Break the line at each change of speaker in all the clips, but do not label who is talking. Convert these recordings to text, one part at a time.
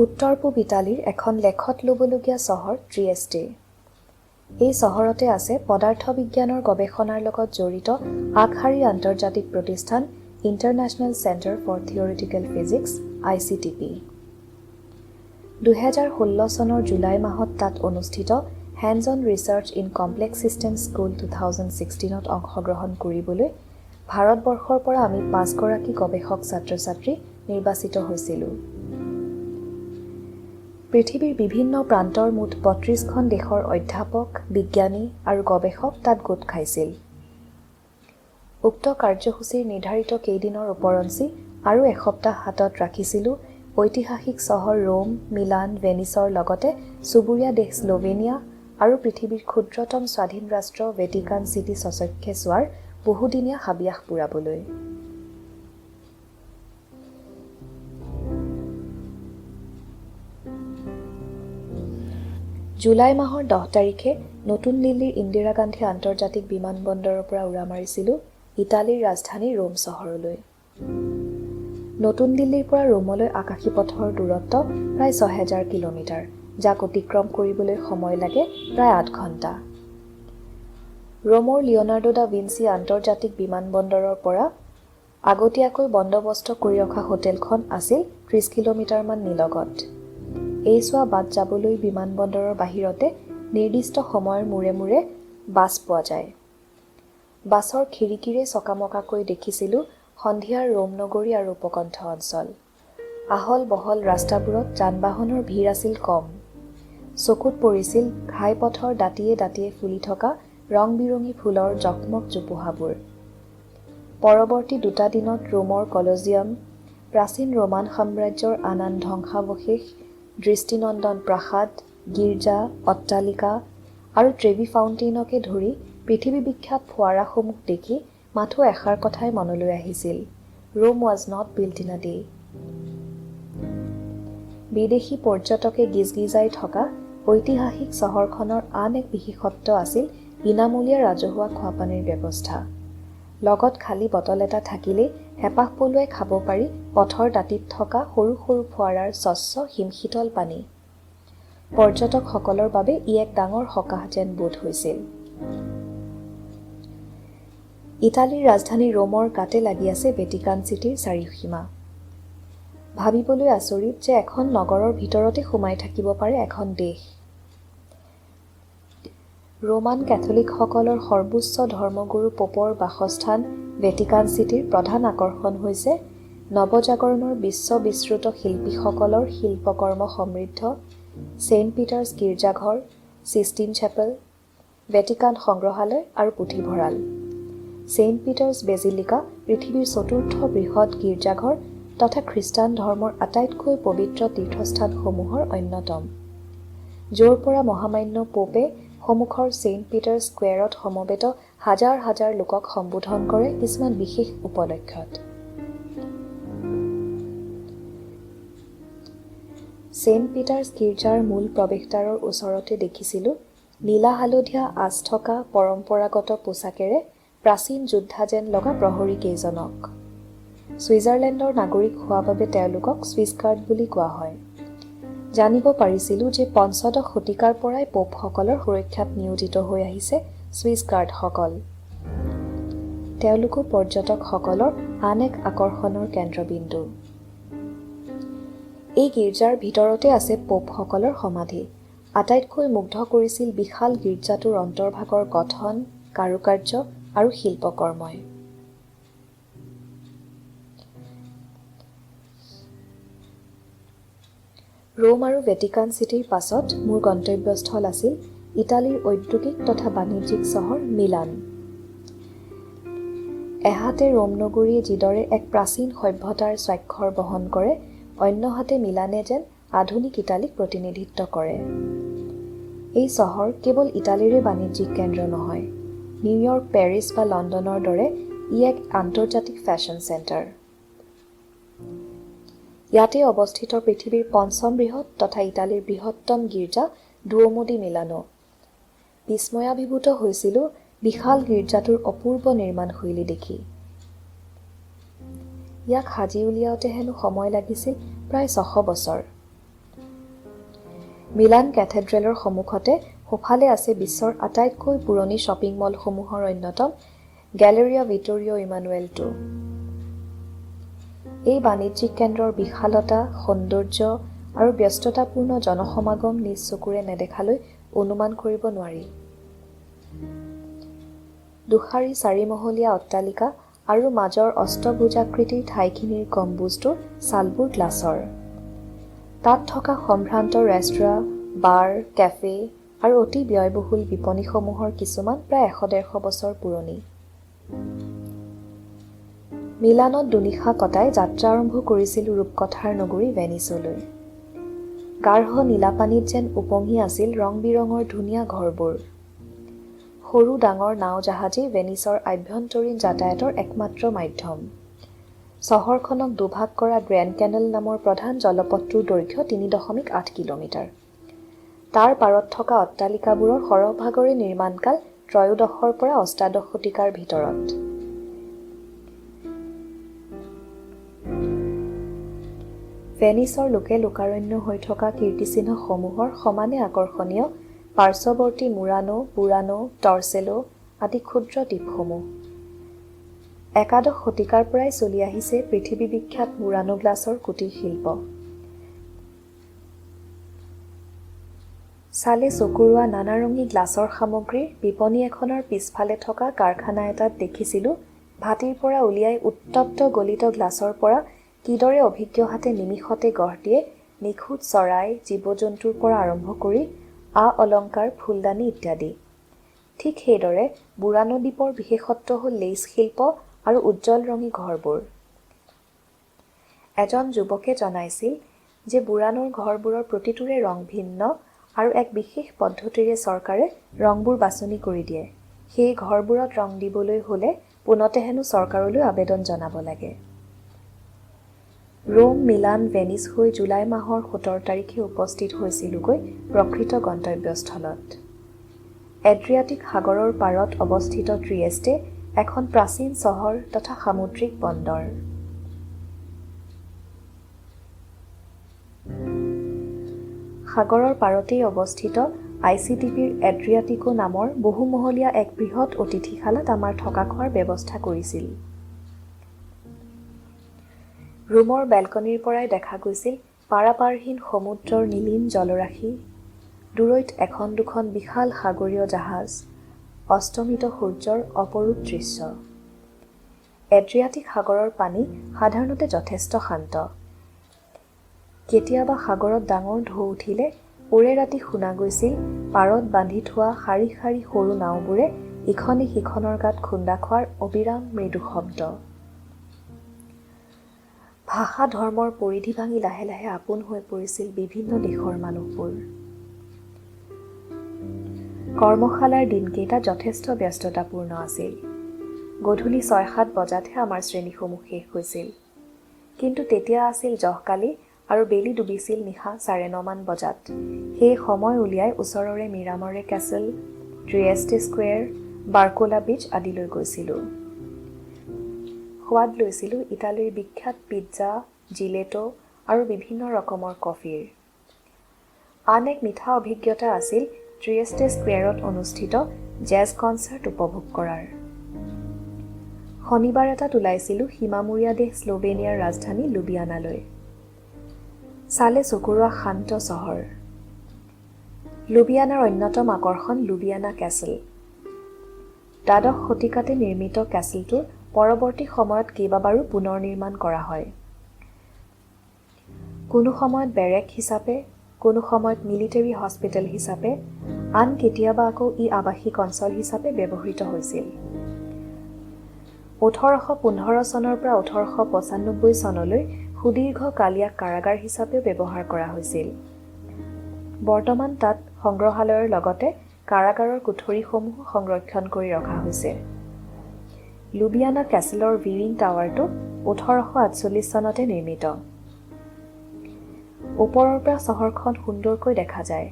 উত্তৰ-পূব ইটালীৰ এখন লেখত ল'বলগীয়া চহৰ ট্ৰিয়েষ্টে। এই চহৰতে আছে পদাৰ্থ বিজ্ঞানৰ গৱেষণাৰ লগত জড়িত আগশাৰীৰ আন্তৰ্জাতিক প্ৰতিষ্ঠান international centre for theoretical physics (ICTP). 2016 চনৰ জুলাই মাহত তাত অনুষ্ঠিত hands on research in complex systems school 2016ত অংশগ্ৰহণ কৰিবলৈ ভাৰতবৰ্ষৰ পৰা আমি 5 গৰাকী গৱেষক ছাত্ৰ-ছাত্ৰী নিৰ্বাচিত হৈছিলোঁ। পৃথিৱীৰ বিভিন্ন প্ৰান্তৰ মুঠ 32খন দেশৰ অধ্যাপক, বিজ্ঞানী আৰু গৱেষক তাত গোট খাইছিল। উক্ত কাৰ্যসূচীৰ নিৰ্ধাৰিত কেইদিনৰ ওপৰঞ্চি আৰু এসপ্তাহ হাতত ৰাখিছিলোঁ ঐতিহাসিক চহৰ ৰোম, মিলান, ভেনিছৰ লগতে চুবুৰীয়া দেশ স্লোভেনিয়া আৰু পৃথিৱীৰ ক্ষুদ্ৰতম স্বাধীন ৰাষ্ট্ৰ ভেটিকান চিটি স্বচক্ষে চোৱাৰ বহুদিনীয়া হাবিয়াস পূৰাবলৈ। জুলাই মাহৰ 10 তাৰিখে নতুন দিল্লীৰ ইন্দিৰা গান্ধী আন্তৰ্জাতিক বিমানবন্দৰৰ পৰা উৰা মাৰিছিলোঁ ইটালীৰ ৰাজধানী ৰোম চহৰলৈ। নতুন দিল্লীৰ পৰা ৰোমলৈ আকাশী পথৰ দূৰত্ব প্ৰায় 6000 কিলোমিটাৰ, যাক অতিক্ৰম কৰিবলৈ সময় লাগে প্ৰায় 8 ঘণ্টা। ৰোমৰ লিঅনাৰ্ডো দা ভিঞ্চি আন্তৰ্জাতিক বিমানবন্দৰৰ পৰা আগতীয়াকৈ বন্দবস্ত কৰি ৰখা হোটেলখন আছিল 30 কিলোমিটাৰমান নিলগত। এই চোৱা বাট যাবলৈ বিমানবন্দৰৰ বাহিৰতে নিৰ্দিষ্ট সময়ৰ মূৰে মূৰে বাছ পোৱা যায়। বাছৰ খিৰিকীৰে চকামকাকৈ দেখিছিলোঁ সন্ধিয়াৰ ৰোম নগৰী আৰু উপকণ্ঠ অঞ্চল। আহল বহল ৰাস্তাবোৰত যান-বাহনৰ ভিৰ আছিল কম। চকুত পৰিছিল ঘাইপথৰ দাঁতিয়ে দাঁতিয়ে ফুলি থকা ৰং-বিৰঙী ফুলৰ জকমক জোপোহাবোৰ। পৰৱৰ্তী 2টা দিনত ৰোমৰ কলজিয়াম, প্ৰাচীন ৰোমান সাম্ৰাজ্যৰ আন আন ধ্বংসাৱশেষ, দৃষ্টিনন্দন প্ৰাসাদ, গীৰ্জা, অট্টালিকা আৰু ট্ৰেভি ফাউণ্টেইনকে ধৰি পৃথিৱী বিখ্যাত ফোৱাৰাসমূহ দেখি মাথো এষাৰ কথাই মনলৈ আহিছিল, Rome was not built in a day. বিদেশী পৰ্যটকে গিজগিজাই থকা ঐতিহাসিক চহৰখনৰ আন এক বিশেষত্ব আছিল বিনামূলীয়া ৰাজহুৱা খোৱাপানীৰ ব্যৱস্থা। লগত খালী বটল এটা থাকিলেই হেঁপাহ পলুৱাই খাব পাৰি পথৰ দাঁতিত থকা সৰু সৰু ফোৱাৰাৰ স্বচ্ছ হিমশীতল পানী। পৰ্যটকসকলৰ বাবে ই এক ডাঙৰ সকাহ যেন বোধ হৈছিল। ইটালীৰ ৰাজধানী ৰোমৰ গাতে লাগি আছে ভেটিকান চিটিৰ চাৰিসীমা। ভাবিবলৈ আচৰিত যে এখন নগৰৰ ভিতৰতে সোমাই থাকিব পাৰে এখন দেশ। ৰোমান কেথলিকসকলৰ সৰ্বোচ্চ ধৰ্মগুৰু পোপৰ বাসস্থান ভেটিকান চিটিৰ প্ৰধান আকৰ্ষণ হৈছে নৱজাগৰণৰ বিশ্ববিশ্ৰুত শিল্পীসকলৰ শিল্পকৰ্ম সমৃদ্ধ ছেইণ্ট পিটাৰ্ছ গীৰ্জাঘৰ, ছিষ্টিন চেপেল, ভেটিকান সংগ্ৰহালয় আৰু পুথিভঁৰাল। ছেইণ্ট পিটাৰ্ছ বেজিলিকা পৃথিৱীৰ চতুৰ্থ বৃহৎ গীৰ্জাঘৰ তথা খ্ৰীষ্টান ধৰ্মৰ আটাইতকৈ পবিত্ৰ তীৰ্থস্থানসমূহৰ অন্যতম, য'ৰ পৰা মহামান্য পোপে সন্মুখৰ ছেইণ্ট পিটাৰ্ছ স্কুৱেৰত সমবেত হাজাৰ হাজাৰ লোকক সম্বোধন কৰে কিছুমান বিশেষ উপলক্ষত। ছেইণ্ট পিটাৰ্ছ গীৰ্জাৰ মূল প্ৰৱেশদ্বাৰৰ ওচৰতে দেখিছিলোঁ নীলা হালধীয়া আঁচ থকা পৰম্পৰাগত পোছাকেৰে প্ৰাচীন যোদ্ধা যেন লগা প্ৰহৰী কেইজনক। ছুইজাৰলেণ্ডৰ নাগৰিক হোৱা বাবে তেওঁলোকক ছুইছ গাৰ্ড বুলি কোৱা হয়। জানিব পাৰিছিলোঁ যে 15শ শতিকাৰ পৰাই পোপসকলৰ সুৰক্ষাত নিয়োজিত হৈ আহিছে ছুইছ গাৰ্ডসকল। তেওঁলোকো পৰ্যটকসকলৰ আন এক আকৰ্ষণৰ কেন্দ্ৰবিন্দু। এই গীৰ্জাৰ ভিতৰতে আছে পোপসকলৰ সমাধি। আটাইতকৈ মুগ্ধ কৰিছিল বিশাল গীৰ্জাটোৰ অন্তৰ্ভাগৰ গঠন, কাৰুকাৰ্য আৰু শিল্পকৰ্মই। ৰোম আৰু ভেটিকান চিটিৰ পাছত মোৰ গন্তব্যস্থল আছিল ইটালীৰ ঔদ্যোগিক তথা বাণিজ্যিক চহৰ মিলান। এহাতে ৰোম নগৰীয়ে যিদৰে এক প্ৰাচীন সভ্যতাৰ স্বাক্ষৰ বহন কৰে, অন্যহাতে মিলানে যেন আধুনিক ইটালীক প্ৰতিনিধিত্ব কৰে। এই চহৰ কেৱল ইটালীৰে বাণিজ্যিক কেন্দ্ৰ নহয়, নিউয়ৰ্ক, পেৰিছ বা লণ্ডনৰ দৰে ই এক আন্তৰ্জাতিক ফেশ্বন চেণ্টাৰ। ইয়াতে অৱস্থিত পৃথিৱীৰ 5ম বৃহৎ তথা ইটালীৰ বৃহত্তম গীৰ্জা ডুওমো দি মিলানো। বিস্ময়াভিভূত হৈছিলোঁ বিশাল গীৰ্জাটোৰ অপূৰ্ব নিৰ্মাণশৈলী দেখি। ইয়াক সাজি উলিয়াওঁতে হেনো সময় লাগিছিল প্ৰায় 600 বছৰ। মিলান কেথেড্ৰেলৰ সন্মুখতে সোঁফালে আছে বিশ্বৰ আটাইতকৈ পুৰণি শ্বপিং মলসমূহৰ অন্যতম গেলেৰিয়া ভিটোৰিঅ ইমানুৱেলটো। এই বাণিজ্যিক কেন্দ্ৰৰ বিশালতা, সৌন্দৰ্য আৰু ব্যস্ততাপূৰ্ণ জনসমাগম নিজ চকুৰে নেদেখালৈ অনুমান কৰিব নোৱাৰি। দুশাৰী 4মহলীয়া অট্টালিকা আৰু মাজৰ অষ্টভুজাকৃতিৰ ঠাইখিনিৰ গম্বুজটোৰ ছালবোৰ গ্লাছৰ। তাত থকা সম্ভ্ৰান্ত ৰেস্তোৰাঁ, বাৰ, কেফে আৰু অতি ব্যয়বহুল বিপণীসমূহৰ কিছুমান প্ৰায় 100-150 বছৰ পুৰণি। মিলানত দুনিশা কটাই যাত্ৰা আৰম্ভ কৰিছিলোঁ ৰূপকথাৰ নগৰী ভেনিছলৈ। গাঢ় নীলাপানীত যেন উপঙি আছিল ৰং-বিৰঙৰ ধুনীয়া ঘৰবোৰ। সৰু ডাঙৰ নাও জাহাজেই ভেনিছৰ আভ্যন্তৰীণ যাতায়াতৰ একমাত্ৰ মাধ্যম। চহৰখনক দুভাগ কৰা গ্ৰেণ্ড কেনেল নামৰ প্ৰধান জলপথটোৰ দৈৰ্ঘ্য 3.8 কিলোমিটাৰ। তাৰ পাৰত থকা অট্টালিকাবোৰৰ সৰহভাগৰে নিৰ্মাণকাল ত্ৰয়োদশৰ পৰা অষ্টাদশ শতিকাৰ ভিতৰত। ভেনিছৰ লোকে লোকাৰণ্য হৈ থকা কীৰ্তিচিহ্নসমূহৰ সমানে আকৰ্ষণীয় পাৰ্শ্বৱৰ্তী মুৰানো, বুৰানো, টৰ্চেলো আদি ক্ষুদ্ৰ দ্বীপসমূহ। একাদশ শতিকাৰ পৰাই চলি আহিছে পৃথিৱী বিখ্যাত মুৰানো গ্লাছৰ কুটীৰ শিল্প। চালে চকুৰোৱা নানাৰঙী গ্লাছৰ সামগ্ৰীৰ বিপণী এখনৰ পিছফালে থকা কাৰখানা এটাত দেখিছিলোঁ ভাটিৰ পৰা উলিয়াই উত্তপ্ত গলিত গ্লাছৰ পৰা কিদৰে অভিজ্ঞ হাতে নিমিষতে গঢ় দিয়ে নিখুঁত চৰাই, জীৱ-জন্তুৰ পৰা আৰম্ভ কৰি অলংকাৰ, ফুলদানি ইত্যাদি। ঠিক সেইদৰে বুৰানো দ্বীপৰ বিশেষত্ব হ'ল লেইচ শিল্প আৰু উজ্জ্বল ৰঙী ঘৰবোৰ। এজন যুৱকে জনাইছিল যে বুৰানোৰ ঘৰবোৰৰ প্ৰতিটোৰে ৰং ভিন্ন আৰু এক বিশেষ পদ্ধতিৰে চৰকাৰে ৰংবোৰ বাছনি কৰি দিয়ে। সেই ঘৰবোৰত ৰং দিবলৈ হ'লে পোনতে হেনো চৰকাৰলৈ আবেদন জনাব লাগে। ৰোম, মিলান, ভেনিছ হৈ জুলাই মাহৰ 17 তাৰিখে উপস্থিত হৈছিলোগৈ প্ৰকৃত গন্তব্যস্থলত। এড্ৰিয়াটিক সাগৰৰ পাৰত অৱস্থিত ট্ৰিয়েষ্টে এখন প্ৰাচীন চহৰ তথা সামুদ্ৰিক বন্দৰ। সাগৰৰ পাৰতেই অৱস্থিত ICTPৰ এড্ৰিয়াটিকো নামৰ বহুমহলীয়া এক বৃহৎ অতিথিশালাত আমাৰ থকা খোৱাৰ ব্যৱস্থা কৰিছিল। ৰুমৰ বেলকনিৰ পৰাই দেখা গৈছিল পাৰাপাৰহীন সমুদ্ৰৰ নীলিম জলৰাশি, দূৰৈত এখন দুখন বিশাল সাগৰীয় জাহাজ, অস্তমিত সূৰ্যৰ অপৰূপ দৃশ্য। এড্ৰিয়াটিক সাগৰৰ পানী সাধাৰণতে যথেষ্ট শান্ত। কেতিয়াবা সাগৰত ডাঙৰ ঢৌ উঠিলে ওৰে ৰাতি শুনা গৈছিল পাৰত বান্ধি থোৱা শাৰী শাৰী সৰু নাওবোৰে ইখনে সিখনৰ গাত খুন্দা খোৱাৰ অবিৰাম মৃদু শব্দ। ভাষা ধৰ্মৰ পৰিধি ভাঙি লাহে লাহে আপোন হৈ পৰিছিল বিভিন্ন দেশৰ মানুহবোৰ। কৰ্মশালাৰ দিনকেইটা যথেষ্ট ব্যস্ততাপূৰ্ণ আছিল। গধূলি 6-7 বজাতহে আমাৰ শ্ৰেণীসমূহ শেষ হৈছিল। কিন্তু তেতিয়া আছিল জহকালি আৰু বেলি ডুবিছিল নিশা 9:30 বজাত। সেই সময় উলিয়াই ওচৰৰে মিৰামৰে কেছল, ট্ৰিয়েষ্টে স্কুৱেৰ, বাৰ্কোলা বিচ আদিলৈ গৈছিলোঁ। সোৱাদ লৈছিলোঁ ইটালীৰ বিখ্যাত পিজ্জা, জিলেটো আৰু বিভিন্ন ৰকমৰ কফিৰ। আন এক মিঠা অভিজ্ঞতা আছিল ট্ৰিয়েষ্টে স্কুৱেৰত অনুষ্ঠিত জেজ কনচাৰ্ট উপভোগ কৰাৰ। শনিবাৰ এটাত ওলাইছিলোঁ সীমামূৰীয়া দেশ স্লোভেনিয়াৰ ৰাজধানী লুবিয়ানালৈ। চালে চকুৰোৱা শান্ত চহৰ। লুবিয়ানাৰ অন্যতম আকৰ্ষণ লুবিয়ানা কেছল। দ্বাদশ শতিকাতে নিৰ্মিত কেছলটোৰ পৰৱৰ্তী সময়ত কেইবাবাৰো পুনৰ নিৰ্মাণ কৰা হয়। কোনো সময়ত বেৰেক হিচাপে, কোনো সময়ত মিলিটাৰী হস্পিটেল হিচাপে, আন কেতিয়াবা আকৌ ই আৱাসিক অঞ্চল হিচাপে ব্যৱহৃত হৈছিল। 1815 চনৰ পৰা 1895 চনলৈ সুদীৰ্ঘকাল ইয়াক কাৰাগাৰ হিচাপেও ব্যৱহাৰ কৰা হৈছিল। বৰ্তমান তাত সংগ্ৰহালয়ৰ লগতে কাৰাগাৰৰ কোঠৰীসমূহ সংৰক্ষণ কৰি ৰখা হৈছে। লুবিয়ানা কেছলৰ ভিৰিং টাৱাৰটো 1848 চনতে নিৰ্মিত। ওপৰৰ পৰা চহৰখন সুন্দৰকৈ দেখা যায়।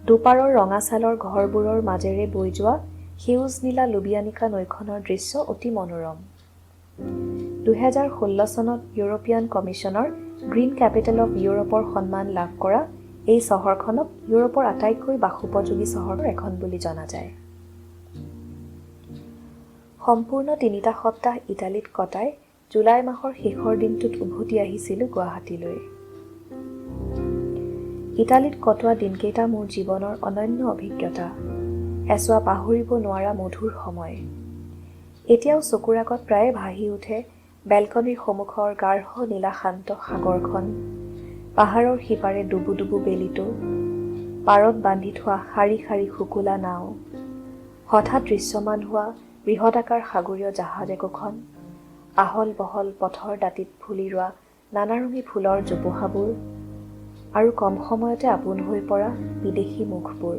দুপাৰৰ ৰঙা ছালৰ ঘৰবোৰৰ মাজেৰে বৈ যোৱা সেউজ নীলা লুবিয়ানিকা নৈখনৰ দৃশ্য অতি মনোৰম। 2016 চনত ইউৰোপীয়ান কমিছনৰ গ্ৰীণ কেপিটেল অৱ ইউৰোপৰ সন্মান লাভ কৰা এই চহৰখনক ইউৰোপৰ আটাইতকৈ বাসোপযোগী চহৰৰ এখন বুলি জনা যায়। সম্পূৰ্ণ ৩টা সপ্তাহ ইটালীত কটাই জুলাই মাহৰ শেষৰ দিনটোত উভতি আহিছিলোঁ গুৱাহাটীলৈ। ইটালীত কটোৱা দিনকেইটা মোৰ জীৱনৰ অনন্য অভিজ্ঞতা, এছোৱা পাহৰিব নোৱাৰা মধুৰ সময়। এতিয়াও চকুৰ আগত প্ৰায়ে ভাহি উঠে বেলকনিৰ সন্মুখৰ গাঢ় নীলা শান্ত সাগৰখন, পাহাৰৰ সিপাৰে ডুবু ডুবু বেলিটো, পাৰত বান্ধি থোৱা শাৰী শাৰী শুকুলা নাও, হঠাৎ দৃশ্যমান হোৱা বৃহদাকাৰ সাগৰীয় জাহাজ একোখন, আহল বহল পথৰ দাঁতিত ফুলি ৰোৱা নানাৰঙী ফুলৰ জোপোহাবোৰ আৰু কম সময়তে আপোন হৈ পৰা বিদেশী মুখবোৰ।